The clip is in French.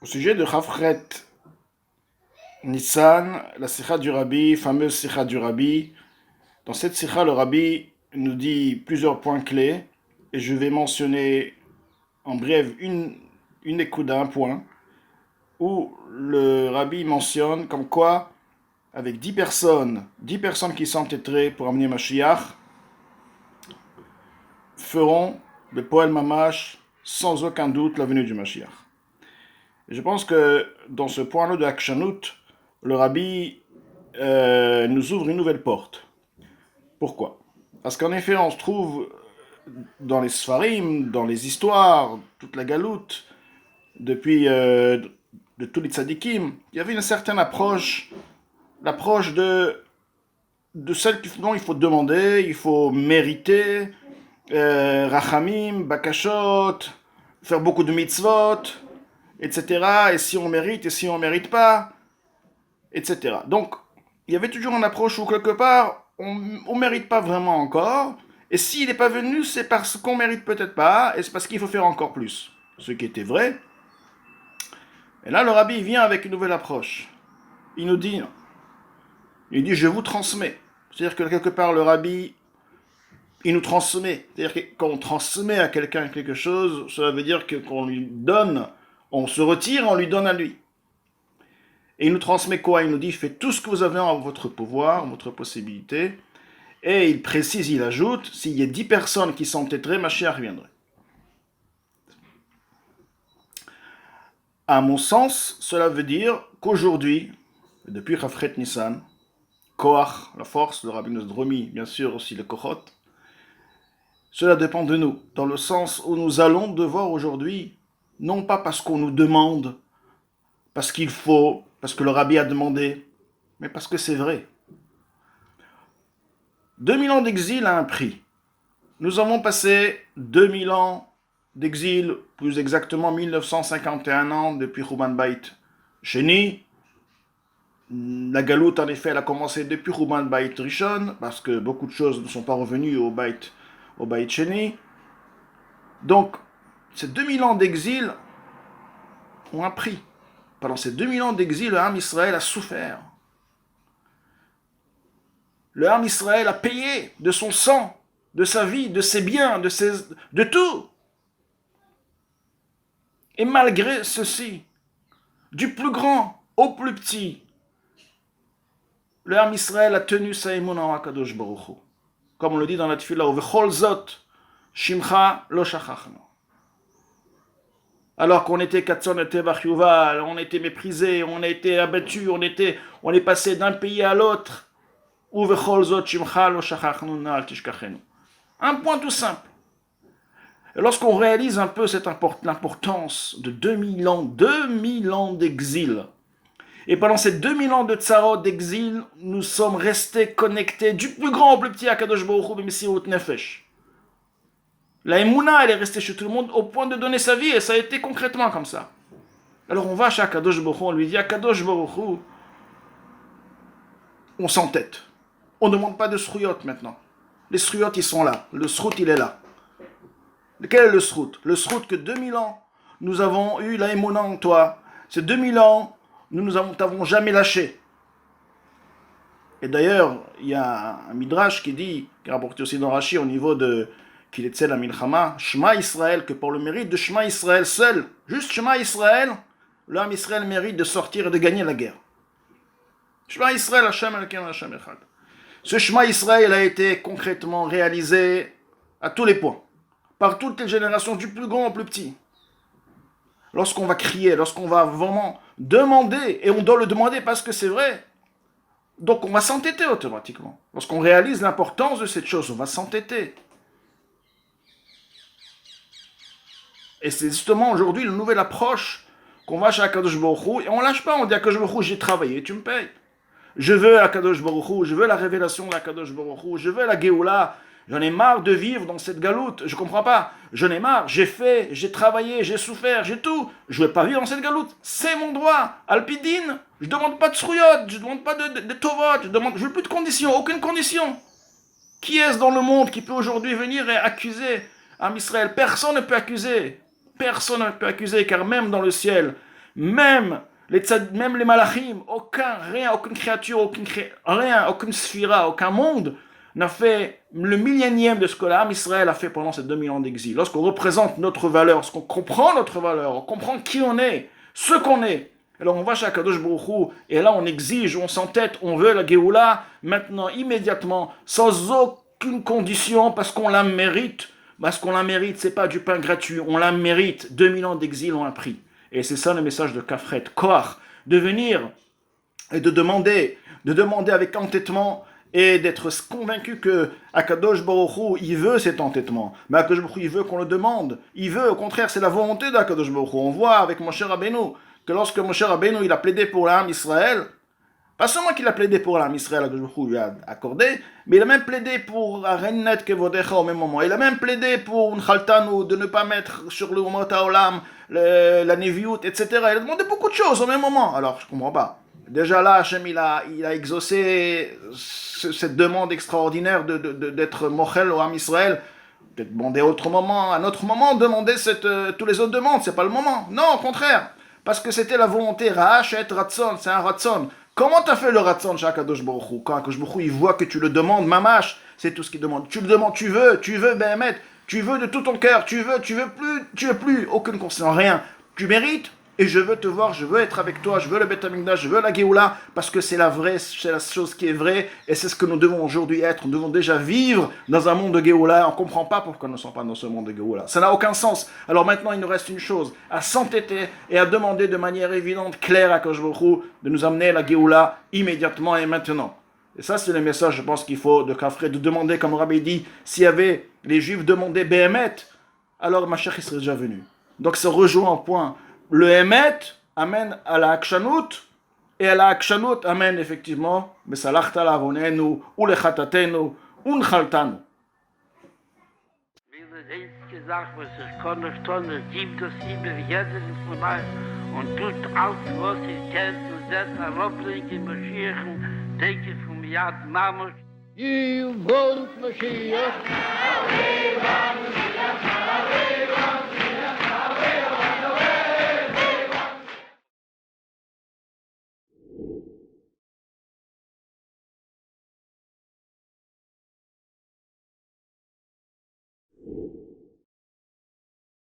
Sujet de Chafret Nissan, la sikha du Rabbi, fameuse sikha du Rabbi. Dans cette sikha, le Rabbi nous dit plusieurs points clés et je vais mentionner en bref une écoute d'un point où le Rabbi mentionne comme quoi avec 10 personnes qui s'entêteraient pour amener Mashiach feront le Poel Mamash sans aucun doute la venue du Mashiach. Et je pense que dans ce point-là de Akshanut, le Rabbi nous ouvre une nouvelle porte. Pourquoi? Parce qu'en effet, on se trouve dans les Sfarim, dans les histoires, toute la galoute, depuis de tous les tzadikim, il y avait une certaine approche, l'approche de celle dont il faut demander, il faut mériter, rachamim, bakashot, faire beaucoup de mitzvot, etc. Et si on mérite, et si on ne mérite pas, etc. Donc, il y avait toujours une approche où quelque part, on ne mérite pas vraiment encore, et s'il n'est pas venu, c'est parce qu'on ne mérite peut-être pas, et c'est parce qu'il faut faire encore plus. Ce qui était vrai. Et là, le Rabbi vient avec une nouvelle approche. Il nous dit, je vous transmets. C'est-à-dire que quelque part, le Rabbi, il nous transmet. C'est-à-dire que quand on transmet à quelqu'un quelque chose, cela veut dire que qu'on lui donne, on se retire, on lui donne à lui. Et il nous transmet quoi? Il nous dit, faites tout ce que vous avez en votre pouvoir, en votre possibilité. Et il précise, il ajoute, s'il y a 10 personnes qui s'entêteraient, Mashiach reviendrait. À mon sens, cela veut dire qu'aujourd'hui, depuis Chafret Nissan, Koach, la force, le Rabbi Nosdromi, bien sûr aussi le Kochot, cela dépend de nous, dans le sens où nous allons devoir aujourd'hui, non pas parce qu'on nous demande, parce qu'il faut, parce que le Rabbi a demandé, mais parce que c'est vrai. 2000 ans d'exil a un prix. Nous avons passé 2000 ans d'exil, plus exactement 1951 ans depuis Churban Bait Sheni. La galoute, en effet, elle a commencé depuis Churban Bait Rishon, parce que beaucoup de choses ne sont pas revenues au Bait Sheni. Donc, ces 2000 ans d'exil ont un prix. Pendant ces 2000 ans d'exil, le Ham Israël a souffert. Le Ham Israël a payé de son sang, de sa vie, de ses biens, de tout. Et malgré ceci, du plus grand au plus petit, le Ham Israël a tenu sa émouna en Akadosh Baruch Hu. Comme on le dit dans la Tefila, Vechol Zot, Shimcha lo shachachnu. Alors qu'on était Katson et Tevach Yuval, on était méprisé, on a été abattu, on est passé d'un pays à l'autre. Un point tout simple. Et lorsqu'on réalise un peu l'importance de 2000 ans d'exil, et pendant ces 2000 ans de tsarot d'exil, nous sommes restés connectés du plus grand au plus petit à Kadosh Baruch Hu b'mesirut nefesh. La Emouna, elle est restée chez tout le monde au point de donner sa vie, et ça a été concrètement comme ça. Alors on va chez Kadosh Baruch Hu, on lui dit, Kadosh Baruch Hu, on s'entête. On ne demande pas de srouyot maintenant. Les srouyot, ils sont là. Le srout, il est là. Quel est le srout? Le srout que 2000 ans, nous avons eu la émona en toi. Ces 2000 ans, nous t'avons jamais lâché. Et d'ailleurs, il y a un midrash qui dit, qui est rapporté aussi dans Rashi au niveau de Kiletzel Amilchama, Shema Israël, que pour le mérite de Shema Israël seul, juste Shema Israël, l'homme Israël mérite de sortir et de gagner la guerre. Shema Israël, Hashem Elokeinu Hashem Echad. Ce Shema Israël a été concrètement réalisé à tous les points, par toutes les générations, du plus grand au plus petit. Lorsqu'on va crier, lorsqu'on va vraiment demander, et on doit le demander parce que c'est vrai, donc on va s'entêter automatiquement. Lorsqu'on réalise l'importance de cette chose, on va s'entêter. Et c'est justement aujourd'hui la nouvelle approche qu'on va chez Akadosh Baruch Hu, et on ne lâche pas, on dit Akadosh Baruch Hu, j'ai travaillé, tu me payes. Je veux Akadosh Baruch Hu, je veux la révélation d'Akadosh Baruch Hu, je veux la Géoula. J'en ai marre de vivre dans cette galoute, je comprends pas. J'en ai marre, j'ai fait, j'ai travaillé, j'ai souffert, j'ai tout. Je veux pas vivre dans cette galoute, c'est mon droit. Alpidine, je demande pas de srouyot, je demande pas de tovot, je veux plus de conditions, aucune condition. Qui est-ce dans le monde qui peut aujourd'hui venir et accuser Am Israël? Personne ne peut accuser. Personne ne peut accuser, car même dans le ciel, même même les malachim, rien, aucune créature, rien, aucune sphira, aucun monde n'a fait le millionième de ce que l'âme Israël a fait pendant ces 2000 ans d'exil. Lorsqu'on représente notre valeur, lorsqu'on comprend notre valeur, on comprend qui on est, ce qu'on est, alors on va chez Akadosh Baruch Hu, et là on exige, on s'entête, on veut la Géoula, maintenant, immédiatement, sans aucune condition, parce qu'on la mérite. Parce qu'on la mérite, c'est pas du pain gratuit, on la mérite. 2000 ans d'exil ont un prix. Et c'est ça le message de Kafret, Koach, de venir et de demander avec entêtement et d'être convaincu que Akadosh Baruch Hu, il veut cet entêtement. Mais Akadosh Baruch Hu, il veut qu'on le demande. Il veut, au contraire, c'est la volonté d'Akadosh Baruch Hu. On voit avec Moshe Rabbeinu que lorsque Moshe Rabbeinu, il a plaidé pour l'âme Israël, pas seulement qu'il a plaidé pour l'âme Israël, Akadosh Baruch Hu lui a accordé, mais il a même plaidé pour Arennet Kevodecha au même moment. Il a même plaidé pour Unchaltanu, de ne pas mettre sur le Umot HaOlam la Neviut, etc. Il a demandé beaucoup de choses au même moment. Alors, je ne comprends pas. Déjà là, Hachem, il a exaucé cette demande extraordinaire d'être Mochel au Ham Israël. Peut-être demander à un autre moment, demander tous les autres demandes, c'est pas le moment. Non, au contraire. Parce que c'était la volonté, Ra'ashet Ratson, c'est un Ratson. Comment tu as fait le Ratson chez Akadosh Baruch Hu? Quand Akadosh Baruch Hu, il voit que tu le demandes, Mamash, c'est tout ce qu'il demande. Tu le demandes, tu veux, Behemet, tu veux de tout ton cœur, tu veux plus, aucune conscience, rien. Tu mérites, et je veux te voir, je veux être avec toi, je veux le Beth Amikdash, je veux la Géoula, parce que c'est la chose qui est vraie, et c'est ce que nous devons aujourd'hui être. Nous devons déjà vivre dans un monde de Géoula. On ne comprend pas pourquoi nous ne sommes pas dans ce monde de Géoula. Ça n'a aucun sens. Alors maintenant, il nous reste une chose, à s'entêter et à demander de manière évidente, claire à Akadosh Baruch Hu, de nous amener la Géoula immédiatement et maintenant. Et ça, c'est le message, je pense, qu'il faut de Kafret, de demander, comme Rabbi dit, s'il y avait les Juifs demandaient Behemet, alors Mashiach serait déjà venu. Donc ça rejoint un point. Le Emet amène à la Akshanut, et à la Akshanut amène effectivement Besalachta lavonenu, ou lechatatenu, unchaltanu. Wie das einzige Sache, was ich kann nicht tun, ist, gibt es immer jeder von euch und tut alles, was ihr kennt und setzt ein Röpfling in Mashiach, denke von Yad Mamosh. You want Mashiach?